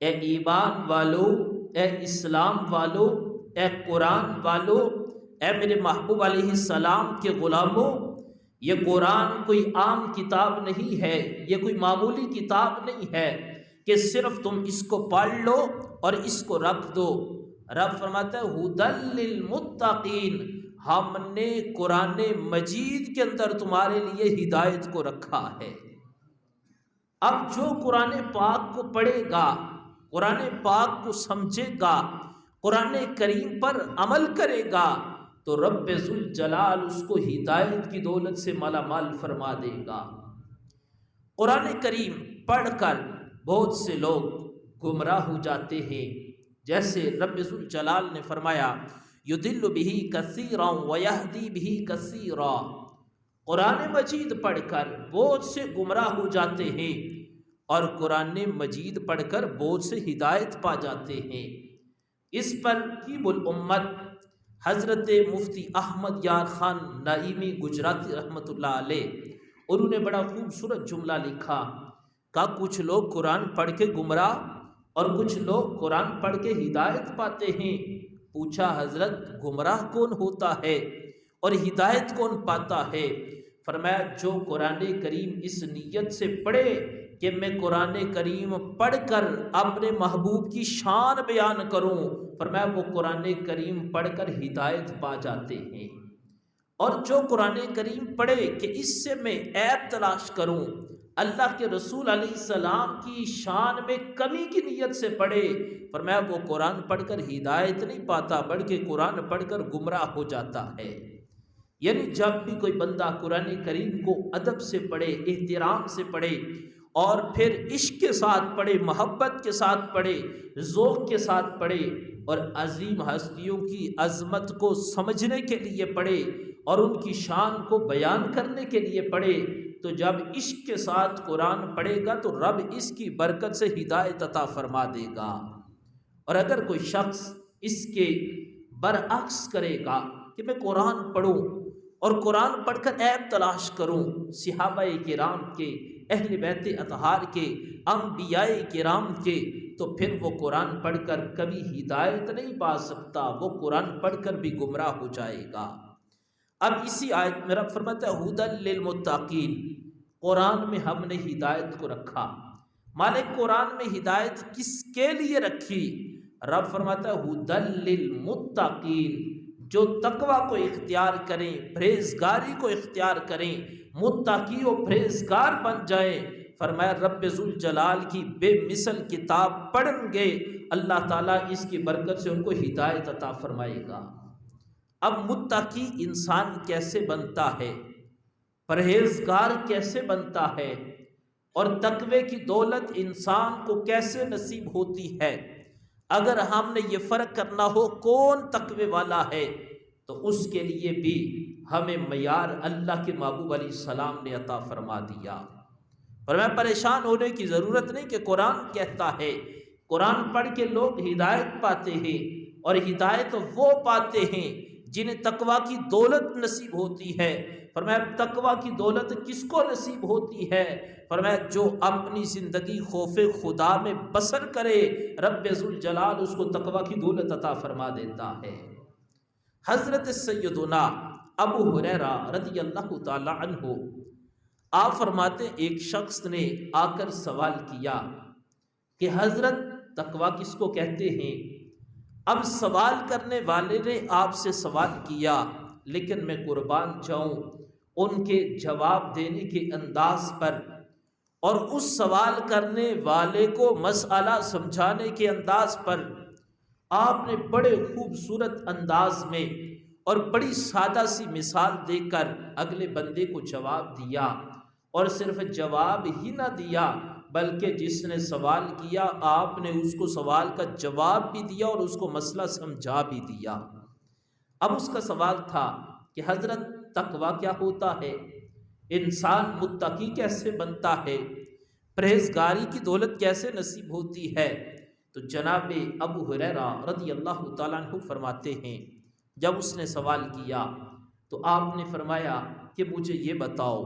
اے ایمان والو، اے اسلام والو، اے قرآن والو، اے میرے محبوب علیہ السلام کے غلاموں، یہ قرآن کوئی عام کتاب نہیں ہے، یہ کوئی معمولی کتاب نہیں ہے کہ صرف تم اس کو پڑھ لو اور اس کو رکھ دو۔ رب فرماتا ہے ھدی للمتقین، ہم نے قرآن مجید کے اندر تمہارے لیے ہدایت کو رکھا ہے۔ اب جو قرآن پاک کو پڑھے گا، قرآن پاک کو سمجھے گا، قرآن کریم پر عمل کرے گا، تو رب ذوالجلال اس کو ہدایت کی دولت سے مالا مال فرما دے گا۔ قرآن کریم پڑھ کر بہت سے لوگ گمراہ ہو جاتے ہیں، جیسے رب ذوالجلال نے فرمایا یضل بہ کثیرا ویہدی بہ کثیرا، قرآن مجید پڑھ کر بہت سے گمراہ ہو جاتے ہیں اور قرآن مجید پڑھ کر بہت سے ہدایت پا جاتے ہیں۔ اس پر حکیم الامت حضرت مفتی احمد یار خان نعیمی گجراتی رحمۃ اللہ علیہ، انہوں نے بڑا خوبصورت جملہ لکھا، کہا کچھ لوگ قرآن پڑھ کے گمراہ اور کچھ لوگ قرآن پڑھ کے ہدایت پاتے ہیں۔ پوچھا حضرت گمراہ کون ہوتا ہے اور ہدایت کون پاتا ہے؟ فرمایا جو قرآن کریم اس نیت سے پڑھے کہ میں قرآن کریم پڑھ کر اپنے محبوب کی شان بیان کروں، فرمایا وہ قرآن کریم پڑھ کر ہدایت پا جاتے ہیں۔ اور جو قرآن کریم پڑھے کہ اس سے میں عیب تلاش کروں، اللہ کے رسول علیہ السلام کی شان میں کمی کی نیت سے پڑھے، فرمایا وہ قرآن پڑھ کر ہدایت نہیں پاتا بلکہ قرآن پڑھ کر گمراہ ہو جاتا ہے۔ یعنی جب بھی کوئی بندہ قرآن کریم کو ادب سے پڑھے، احترام سے پڑھے اور پھر عشق کے ساتھ پڑھے، محبت کے ساتھ پڑھے، ذوق کے ساتھ پڑھے اور عظیم ہستیوں کی عظمت کو سمجھنے کے لیے پڑھے اور ان کی شان کو بیان کرنے کے لیے پڑھے، تو جب عشق کے ساتھ قرآن پڑھے گا تو رب اس کی برکت سے ہدایت عطا فرما دے گا۔ اور اگر کوئی شخص اس کے برعکس کرے گا کہ میں قرآن پڑھوں اور قرآن پڑھ کر عیب تلاش کروں صحابہ کرام کے، اہل بیت اطہار کے، انبیاء کرام کے، تو پھر وہ قرآن پڑھ کر کبھی ہدایت نہیں پا سکتا، وہ قرآن پڑھ کر بھی گمراہ ہو جائے گا۔ اب اسی آیت میں رب فرماتا ہے ھدی للمتقین، قرآن میں ہم نے ہدایت کو رکھا۔ مالک قرآن میں ہدایت کس کے لیے رکھی؟ رب فرماتا ہے ھدی للمتقین، جو تقوی کو اختیار کریں، پرہیزگاری کو اختیار کریں، متقی و پرہیزگار بن جائیں، فرمایا رب ذوالجلال کی بے مثل کتاب پڑھیں گے، اللہ تعالیٰ اس کی برکت سے ان کو ہدایت عطا فرمائے گا۔ اب متقی انسان کیسے بنتا ہے، پرہیزگار کیسے بنتا ہے، اور تقوی کی دولت انسان کو کیسے نصیب ہوتی ہے؟ اگر ہم نے یہ فرق کرنا ہو کون تقوی والا ہے تو اس کے لیے بھی ہمیں معیار اللہ کے محبوب علیہ السلام نے عطا فرما دیا۔ اور میں پریشان ہونے کی ضرورت نہیں کہ قرآن کہتا ہے، قرآن پڑھ کے لوگ ہدایت پاتے ہیں، اور ہدایت وہ پاتے ہیں جنہیں تقوی کی دولت نصیب ہوتی ہے۔ فرمایا تقوی کی دولت کس کو نصیب ہوتی ہے؟ فرمایا جو اپنی زندگی خوف خدا میں بسر کرے، رب ذوالجلال اس کو تقوی کی دولت عطا فرما دیتا ہے۔ حضرت سیدنا ابو ہریرہ رضی اللہ تعالی عنہ آپ فرماتے ایک شخص نے آ کر سوال کیا کہ حضرت تقوی کس کو کہتے ہیں؟ اب سوال کرنے والے نے آپ سے سوال کیا، لیکن میں قربان جاؤں ان کے جواب دینے کے انداز پر اور اس سوال کرنے والے کو مسئلہ سمجھانے کے انداز پر آپ نے بڑے خوبصورت انداز میں اور بڑی سادہ سی مثال دے کر اگلے بندے کو جواب دیا، اور صرف جواب ہی نہ دیا بلکہ جس نے سوال کیا آپ نے اس کو سوال کا جواب بھی دیا اور اس کو مسئلہ سمجھا بھی دیا۔ اب اس کا سوال تھا کہ حضرت تقوی کیا ہوتا ہے، انسان متقی کیسے بنتا ہے، پرہیزگاری کی دولت کیسے نصیب ہوتی ہے؟ تو جناب ابو ہریرہ رضی اللہ تعالیٰ عنہ فرماتے ہیں جب اس نے سوال کیا تو آپ نے فرمایا کہ مجھے یہ بتاؤ،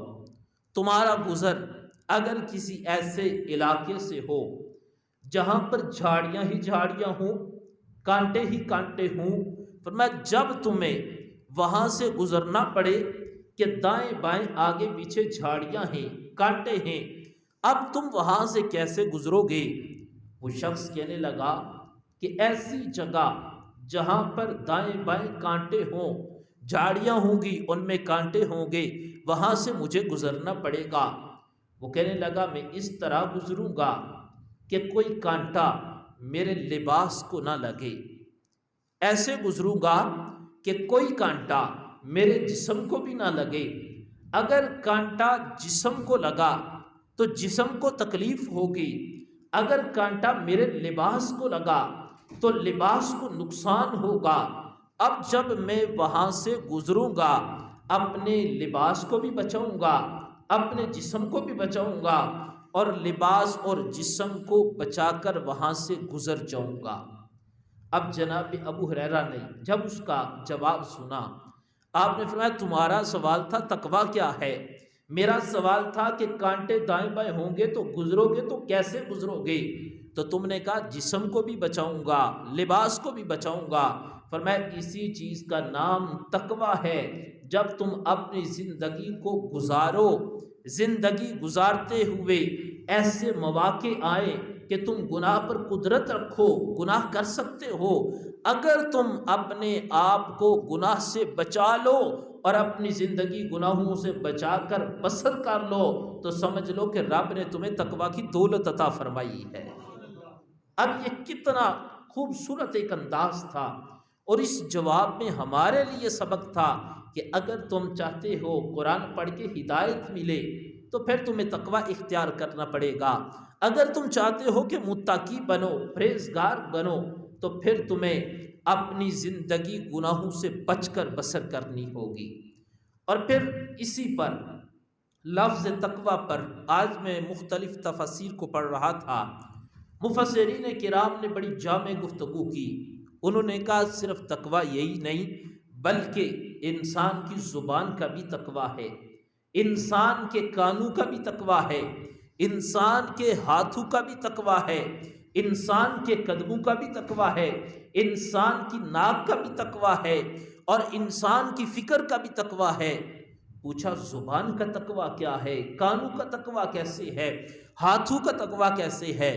تمہارا گزر اگر کسی ایسے علاقے سے ہو جہاں پر جھاڑیاں ہی جھاڑیاں ہوں، کانٹے ہی کانٹے ہوں، فرمایا جب تمہیں وہاں سے گزرنا پڑے کہ دائیں بائیں آگے پیچھے جھاڑیاں ہیں، کانٹے ہیں، اب تم وہاں سے کیسے گزرو گے؟ وہ شخص کہنے لگا کہ ایسی جگہ جہاں پر دائیں بائیں کانٹے ہوں، جھاڑیاں ہوں گی ان میں کانٹے ہوں گے، وہاں سے مجھے گزرنا پڑے گا۔ وہ کہنے لگا میں اس طرح گزروں گا کہ کوئی کانٹا میرے لباس کو نہ لگے، ایسے گزروں گا کہ کوئی کانٹا میرے جسم کو بھی نہ لگے۔ اگر کانٹا جسم کو لگا تو جسم کو تکلیف ہوگی، اگر کانٹا میرے لباس کو لگا تو لباس کو نقصان ہوگا۔ اب جب میں وہاں سے گزروں گا اپنے لباس کو بھی بچاؤں گا، اپنے جسم کو بھی بچاؤں گا، اور لباس اور جسم کو بچا کر وہاں سے گزر جاؤں گا۔ اب جناب ابو ہریرہ نے جب اس کا جواب سنا، آپ نے فرمایا تمہارا سوال تھا تقویٰ کیا ہے، میرا سوال تھا کہ کانٹے دائیں بائیں ہوں گے تو گزرو گے تو کیسے گزرو گے؟ تو تم نے کہا جسم کو بھی بچاؤں گا، لباس کو بھی بچاؤں گا۔ فرمایا اسی چیز کا نام تقویٰ ہے۔ جب تم اپنی زندگی کو گزارو، زندگی گزارتے ہوئے ایسے مواقع آئے کہ تم گناہ پر قدرت رکھو، گناہ کر سکتے ہو، اگر تم اپنے آپ کو گناہ سے بچا لو اور اپنی زندگی گناہوں سے بچا کر بسر کر لو تو سمجھ لو کہ رب نے تمہیں تقویٰ کی دولت عطا فرمائی ہے۔ اب یہ کتنا خوبصورت ایک انداز تھا، اور اس جواب میں ہمارے لیے سبق تھا کہ اگر تم چاہتے ہو قرآن پڑھ کے ہدایت ملے تو پھر تمہیں تقویٰ اختیار کرنا پڑے گا۔ اگر تم چاہتے ہو کہ متقی بنو، پرہیزگار بنو، تو پھر تمہیں اپنی زندگی گناہوں سے بچ کر بسر کرنی ہوگی۔ اور پھر اسی پر لفظ تقویٰ پر آج میں مختلف تفاسیر کو پڑھ رہا تھا، مفسرین کرام نے بڑی جامع گفتگو کی۔ انہوں نے کہا صرف تقویٰ یہی نہیں بلکہ انسان کی زبان کا بھی تقویٰ ہے، انسان کے کانوں کا بھی تقویٰ ہے، انسان کے ہاتھوں کا بھی تقویٰ ہے، انسان کے قدموں کا بھی تقویٰ ہے، انسان کی ناک کا بھی تقویٰ ہے، اور انسان کی فکر کا بھی تقویٰ ہے۔ پوچھا زبان کا تقویٰ کیا ہے، کانوں کا تقویٰ کیسے ہے، ہاتھوں کا تقویٰ کیسے ہے؟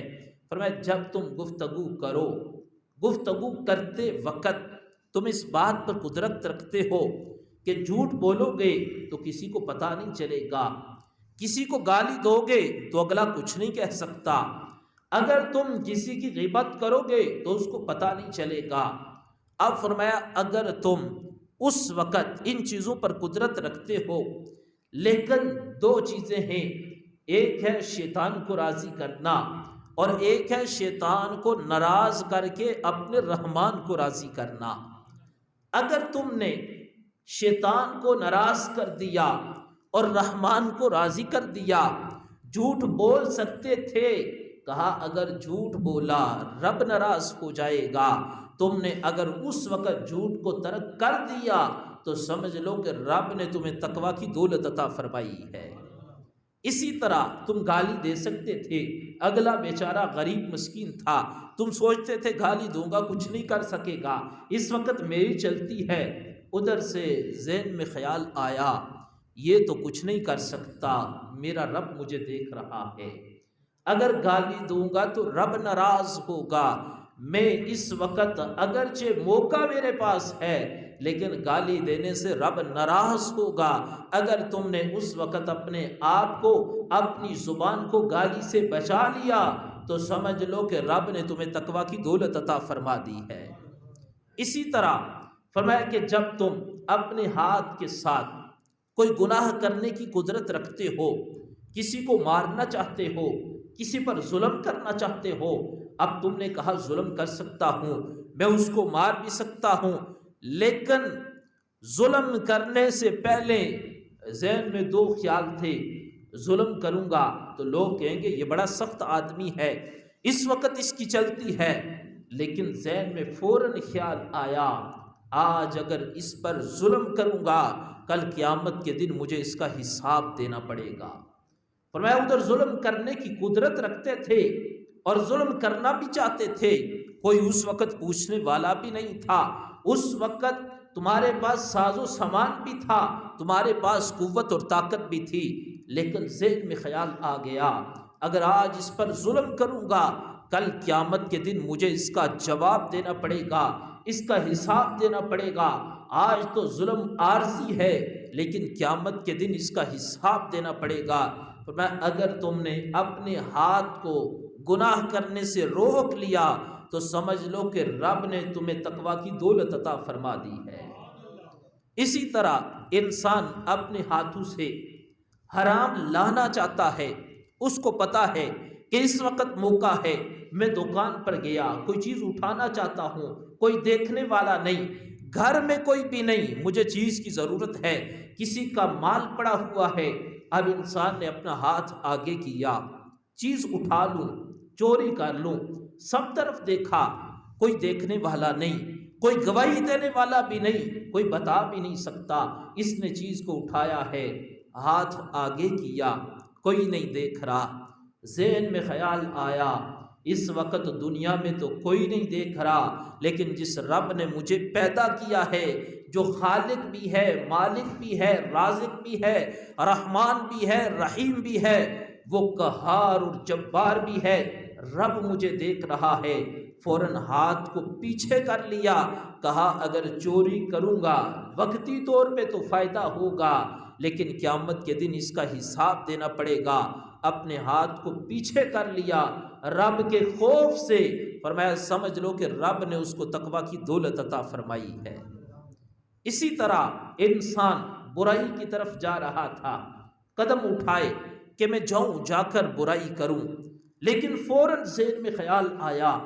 فرمایا جب تم گفتگو کرو، گفتگو کرتے وقت تم اس بات پر قدرت رکھتے ہو کہ جھوٹ بولو گے تو کسی کو پتہ نہیں چلے گا، کسی کو گالی دو گے تو اگلا کچھ نہیں کہہ سکتا، اگر تم کسی کی غیبت کرو گے تو اس کو پتہ نہیں چلے گا۔ اب فرمایا اگر تم اس وقت ان چیزوں پر قدرت رکھتے ہو، لیکن دو چیزیں ہیں، ایک ہے شیطان کو راضی کرنا اور ایک ہے شیطان کو ناراض کر کے اپنے رحمان کو راضی کرنا۔ اگر تم نے شیطان کو ناراض کر دیا اور رحمان کو راضی کر دیا، جھوٹ بول سکتے تھے، کہا اگر جھوٹ بولا رب ناراض ہو جائے گا، تم نے اگر اس وقت جھوٹ کو ترک کر دیا تو سمجھ لو کہ رب نے تمہیں تقویٰ کی دولت عطا فرمائی ہے۔ اسی طرح تم گالی دے سکتے تھے، اگلا بیچارہ غریب مسکین تھا، تم سوچتے تھے گالی دوں گا کچھ نہیں کر سکے گا، اس وقت میری چلتی ہے، ادھر سے ذہن میں خیال آیا یہ تو کچھ نہیں کر سکتا، میرا رب مجھے دیکھ رہا ہے، اگر گالی دوں گا تو رب ناراض ہوگا، میں اس وقت اگرچہ موقع میرے پاس ہے لیکن گالی دینے سے رب ناراض ہوگا۔ اگر تم نے اس وقت اپنے آپ کو، اپنی زبان کو گالی سے بچا لیا تو سمجھ لو کہ رب نے تمہیں تقویٰ کی دولت عطا فرما دی ہے۔ اسی طرح فرمایا کہ جب تم اپنے ہاتھ کے ساتھ کوئی گناہ کرنے کی قدرت رکھتے ہو، کسی کو مارنا چاہتے ہو، کسی پر ظلم کرنا چاہتے ہو، اب تم نے کہا ظلم کر سکتا ہوں، میں اس کو مار بھی سکتا ہوں، لیکن ظلم کرنے سے پہلے ذہن میں دو خیال تھے، ظلم کروں گا تو لوگ کہیں گے یہ بڑا سخت آدمی ہے، اس وقت اس کی چلتی ہے، لیکن ذہن میں فوراً خیال آیا آج اگر اس پر ظلم کروں گا کل قیامت کے دن مجھے اس کا حساب دینا پڑے گا۔ فرمایا ادھر ظلم کرنے کی قدرت رکھتے تھے، اور ظلم کرنا بھی چاہتے تھے، کوئی اس وقت پوچھنے والا بھی نہیں تھا۔ اس وقت تمہارے پاس ساز و سامان بھی تھا، تمہارے پاس قوت اور طاقت بھی تھی، لیکن ذہن میں خیال آ گیا اگر آج اس پر ظلم کروں گا، کل قیامت کے دن مجھے اس کا جواب دینا پڑے گا، اس کا حساب دینا پڑے گا۔ آج تو ظلم عارضی ہے، لیکن قیامت کے دن اس کا حساب دینا پڑے گا۔ فرمایا اگر تم نے اپنے ہاتھ کو گناہ کرنے سے روک لیا تو سمجھ لو کہ رب نے تمہیں تقوی کی دولت عطا فرما دی ہے۔ اسی طرح انسان اپنے ہاتھوں سے حرام لانا چاہتا ہے، اس کو پتا ہے کہ اس وقت موقع ہے، میں دکان پر گیا، کوئی چیز اٹھانا چاہتا ہوں، کوئی دیکھنے والا نہیں، گھر میں کوئی بھی نہیں، مجھے چیز کی ضرورت ہے، کسی کا مال پڑا ہوا ہے۔ اب انسان نے اپنا ہاتھ آگے کیا، چیز اٹھا لوں، چوری کر لوں، سب طرف دیکھا، کوئی دیکھنے والا نہیں، کوئی گواہی دینے والا بھی نہیں، کوئی بتا بھی نہیں سکتا، اس نے چیز کو اٹھایا ہے، ہاتھ آگے کیا، کوئی نہیں دیکھ رہا۔ ذہن میں خیال آیا اس وقت دنیا میں تو کوئی نہیں دیکھ رہا، لیکن جس رب نے مجھے پیدا کیا ہے، جو خالق بھی ہے، مالک بھی ہے، رازق بھی ہے، رحمان بھی ہے، رحیم بھی ہے، وہ قہار اور جبار بھی ہے، رب مجھے دیکھ رہا ہے۔ فوراً ہاتھ کو پیچھے کر لیا، کہا اگر چوری کروں گا وقتی طور پہ تو فائدہ ہوگا، لیکن قیامت کے دن اس کا حساب دینا پڑے گا۔ اپنے ہاتھ کو پیچھے کر لیا رب کے خوف سے۔ فرمایا سمجھ لو کہ رب نے اس کو تقوی کی دولت عطا فرمائی ہے۔ اسی طرح انسان برائی کی طرف جا رہا تھا، قدم اٹھائے کہ میں جاؤں جا کر برائی کروں، لیکن فوراً ذہن میں خیال آیا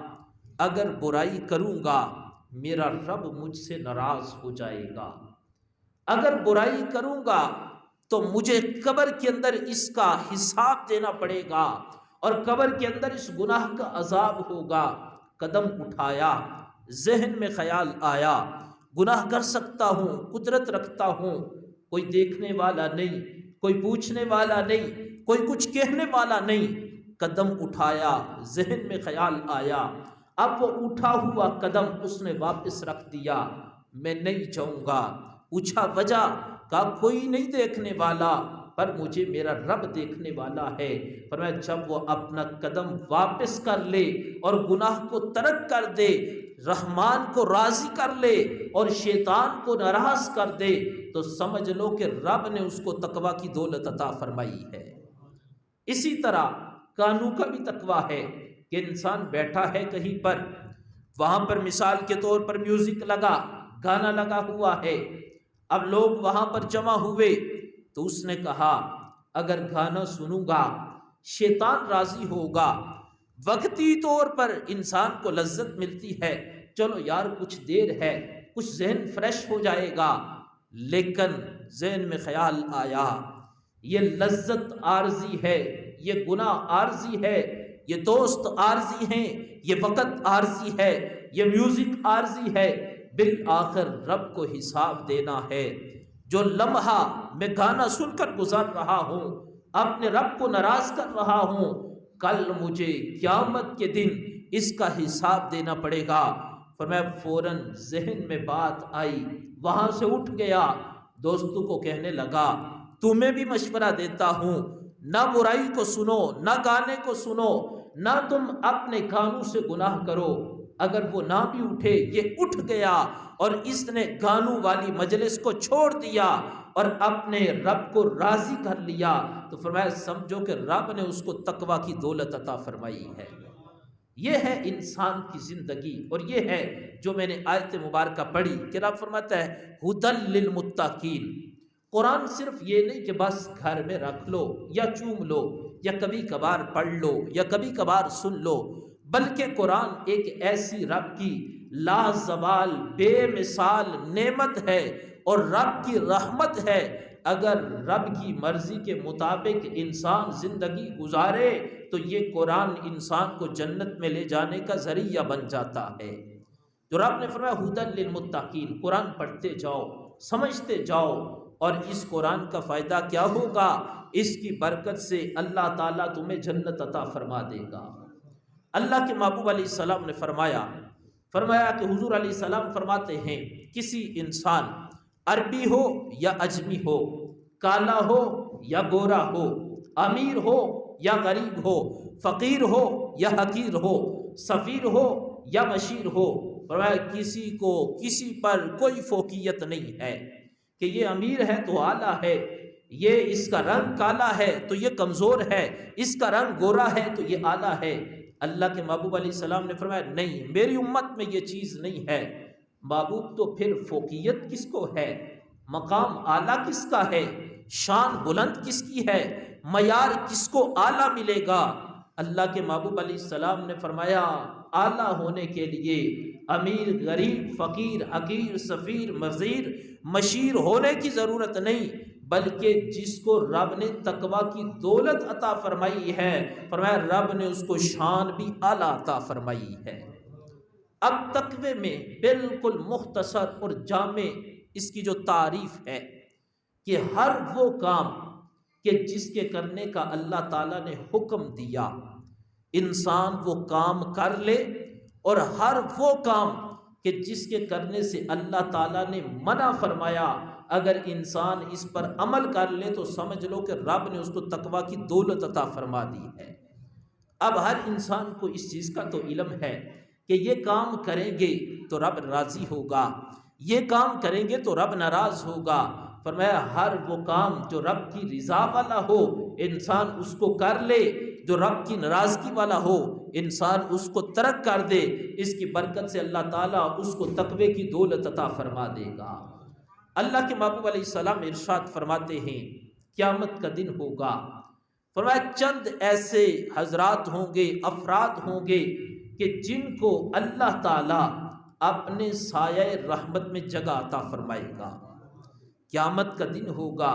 اگر برائی کروں گا میرا رب مجھ سے ناراض ہو جائے گا، اگر برائی کروں گا تو مجھے قبر کے اندر اس کا حساب دینا پڑے گا، اور قبر کے اندر اس گناہ کا عذاب ہوگا۔ قدم اٹھایا، ذہن میں خیال آیا گناہ کر سکتا ہوں، قدرت رکھتا ہوں، کوئی دیکھنے والا نہیں، کوئی پوچھنے والا نہیں، کوئی کچھ کہنے والا نہیں۔ قدم اٹھایا، ذہن میں خیال آیا، اب وہ اٹھا ہوا قدم اس نے واپس رکھ دیا، میں نہیں جاؤں گا۔ پوچھا وجہ، کہا کوئی نہیں دیکھنے والا، پر مجھے میرا رب دیکھنے والا ہے۔ فرمایا جب وہ اپنا قدم واپس کر لے اور گناہ کو ترک کر دے، رحمان کو راضی کر لے اور شیطان کو ناراض کر دے، تو سمجھ لو کہ رب نے اس کو تقوی کی دولت عطا فرمائی ہے۔ اسی طرح قانون کا بھی تقوی ہے کہ انسان بیٹھا ہے کہیں پر، وہاں پر مثال کے طور پر میوزک لگا، گانا لگا ہوا ہے، اب لوگ وہاں پر جمع ہوئے، تو اس نے کہا اگر گانا سنوں گا شیطان راضی ہوگا، وقتی طور پر انسان کو لذت ملتی ہے، چلو یار کچھ دیر ہے، کچھ ذہن فریش ہو جائے گا، لیکن ذہن میں خیال آیا یہ لذت عارضی ہے، یہ گناہ عارضی ہے، یہ دوست عارضی ہیں، یہ وقت عارضی ہے، یہ میوزک عارضی ہے، بالآخر رب کو حساب دینا ہے۔ جو لمحہ میں گانا سن کر گزار رہا ہوں، اپنے رب کو ناراض کر رہا ہوں، کل مجھے قیامت کے دن اس کا حساب دینا پڑے گا۔ فرمایا فوراً ذہن میں بات آئی، وہاں سے اٹھ گیا، دوستوں کو کہنے لگا تمہیں بھی مشورہ دیتا ہوں، نہ برائی کو سنو، نہ گانے کو سنو، نہ تم اپنے کانوں سے گناہ کرو۔ اگر وہ نہ بھی اٹھے، یہ اٹھ گیا اور اس نے گانوں والی مجلس کو چھوڑ دیا اور اپنے رب کو راضی کر لیا، تو فرمایا سمجھو کہ رب نے اس کو تقوی کی دولت عطا فرمائی ہے۔ یہ ہے انسان کی زندگی، اور یہ ہے جو میں نے آیت مبارکہ پڑھی کہ رب فرماتا ہے ھدی للمتقین۔ قرآن صرف یہ نہیں کہ بس گھر میں رکھ لو یا چوم لو یا کبھی کبھار پڑھ لو یا کبھی کبھار سن لو، بلکہ قرآن ایک ایسی رب کی لازوال بے مثال نعمت ہے اور رب کی رحمت ہے۔ اگر رب کی مرضی کے مطابق انسان زندگی گزارے تو یہ قرآن انسان کو جنت میں لے جانے کا ذریعہ بن جاتا ہے۔ جو رب نے فرمایا ھدی للمتقین، قرآن پڑھتے جاؤ، سمجھتے جاؤ، اور اس قرآن کا فائدہ کیا ہوگا؟ اس کی برکت سے اللہ تعالیٰ تمہیں جنت عطا فرما دے گا۔ اللہ کے محبوب علیہ السلام نے فرمایا کہ حضور علیہ السلام فرماتے ہیں کسی انسان عربی ہو یا اجمی ہو، کالا ہو یا گورا ہو، امیر ہو یا غریب ہو، فقیر ہو یا حقیر ہو، سفیر ہو یا مشیر ہو، فرمایا کسی پر کوئی فوقیت نہیں ہے کہ یہ امیر ہے تو اعلیٰ ہے، یہ اس کا رنگ کالا ہے تو یہ کمزور ہے، اس کا رنگ گورا ہے تو یہ اعلیٰ ہے۔ اللہ کے محبوب علیہ السلام نے فرمایا نہیں، میری امت میں یہ چیز نہیں ہے۔ محبوب تو پھر فوقیت کس کو ہے، مقام اعلیٰ کس کا ہے، شان بلند کس کی ہے، معیار کس کو اعلیٰ ملے گا؟ اللہ کے محبوب علیہ السلام نے فرمایا اعلیٰ ہونے کے لیے امیر، غریب، فقیر، حقیر، سفیر، مزیر، مشیر ہونے کی ضرورت نہیں، بلکہ جس کو رب نے تقوی کی دولت عطا فرمائی ہے، فرمایا رب نے اس کو شان بھی اعلیٰ عطا فرمائی ہے۔ اب تقوی میں بالکل مختصر اور جامع اس کی جو تعریف ہے کہ ہر وہ کام کہ جس کے کرنے کا اللہ تعالیٰ نے حکم دیا انسان وہ کام کر لے، اور ہر وہ کام کہ جس کے کرنے سے اللہ تعالیٰ نے منع فرمایا اگر انسان اس پر عمل کر لے تو سمجھ لو کہ رب نے اس کو تقوی کی دولت عطا فرما دی ہے۔ اب ہر انسان کو اس چیز کا تو علم ہے کہ یہ کام کریں گے تو رب راضی ہوگا، یہ کام کریں گے تو رب ناراض ہوگا۔ فرمایا ہر وہ کام جو رب کی رضا والا ہو انسان اس کو کر لے، جو رب کی ناراضگی والا ہو انسان اس کو ترک کر دے، اس کی برکت سے اللہ تعالیٰ اس کو تقوی کی دولت عطا فرما دے گا۔ اللہ کے محبوب علیہ السلام ارشاد فرماتے ہیں قیامت کا دن ہوگا، فرمایا چند ایسے حضرات ہوں گے، افراد ہوں گے کہ جن کو اللہ تعالیٰ اپنے سایہ رحمت میں جگہ عطا فرمائے گا۔ قیامت کا دن ہوگا،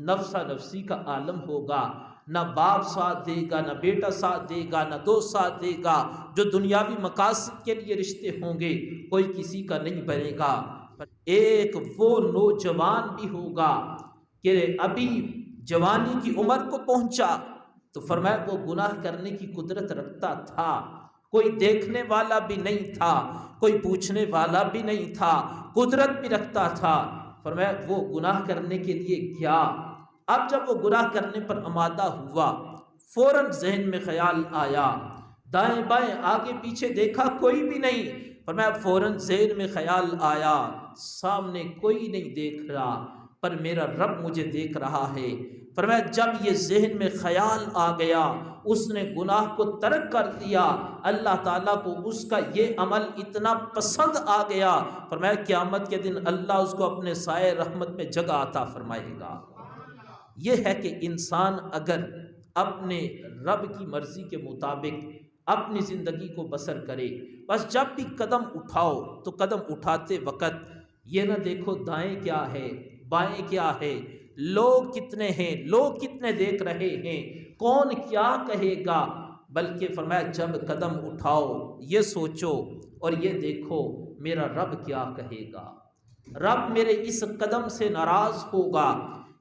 نفسا نفسی کا عالم ہوگا، نہ باپ ساتھ دے گا، نہ بیٹا ساتھ دے گا، نہ دوست ساتھ دے گا، جو دنیاوی مقاصد کے لیے رشتے ہوں گے کوئی کسی کا نہیں بنے گا۔ ایک وہ نوجوان بھی ہوگا کہ ابھی جوانی کی عمر کو پہنچا تو فرمایا وہ گناہ کرنے کی قدرت رکھتا تھا، کوئی دیکھنے والا بھی نہیں تھا، کوئی پوچھنے والا بھی نہیں تھا، قدرت بھی رکھتا تھا۔ فرمایا وہ گناہ کرنے کے لیے گیا، اب جب وہ گناہ کرنے پر آمادہ ہوا فوراً ذہن میں خیال آیا، دائیں بائیں آگے پیچھے دیکھا کوئی بھی نہیں، فرمایا فوراً ذہن میں خیال آیا سامنے کوئی نہیں دیکھ رہا پر میرا رب مجھے دیکھ رہا ہے۔ فرمایا جب یہ ذہن میں خیال آ گیا اس نے گناہ کو ترک کر دیا، اللہ تعالیٰ کو اس کا یہ عمل اتنا پسند آ گیا، فرمایا قیامت کے دن اللہ اس کو اپنے سائے رحمت میں جگہ عطا فرمائے گا۔ یہ ہے کہ انسان اگر اپنے رب کی مرضی کے مطابق اپنی زندگی کو بسر کرے، بس جب بھی قدم اٹھاؤ تو قدم اٹھاتے وقت یہ نہ دیکھو دائیں کیا ہے بائیں کیا ہے، لوگ کتنے ہیں، لوگ کتنے دیکھ رہے ہیں، کون کیا کہے گا، بلکہ فرمایا جب قدم اٹھاؤ یہ سوچو اور یہ دیکھو میرا رب کیا کہے گا، رب میرے اس قدم سے ناراض ہوگا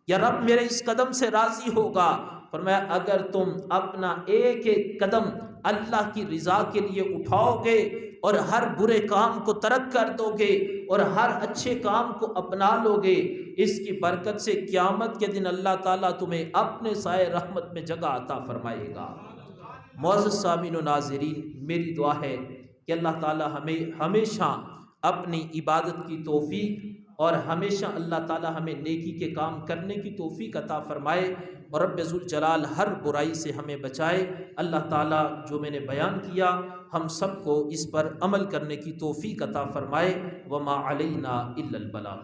یا رب میرے اس قدم سے راضی ہوگا۔ فرمایا اگر تم اپنا ایک ایک قدم اللہ کی رضا کے لیے اٹھاؤ گے اور ہر برے کام کو ترک کر دو گے اور ہر اچھے کام کو اپنا لو گے، اس کی برکت سے قیامت کے دن اللہ تعالیٰ تمہیں اپنے سائے رحمت میں جگہ عطا فرمائے گا۔ معزز سامعین و ناظرین، میری دعا ہے کہ اللہ تعالیٰ ہمیں ہمیشہ اپنی عبادت کی توفیق اور ہمیشہ اللہ تعالیٰ ہمیں نیکی کے کام کرنے کی توفیق عطا فرمائے اور رب ذوالجلال ہر برائی سے ہمیں بچائے۔ اللہ تعالیٰ جو میں نے بیان کیا ہم سب کو اس پر عمل کرنے کی توفیق عطا فرمائے۔ وما علینا الا البلاغ۔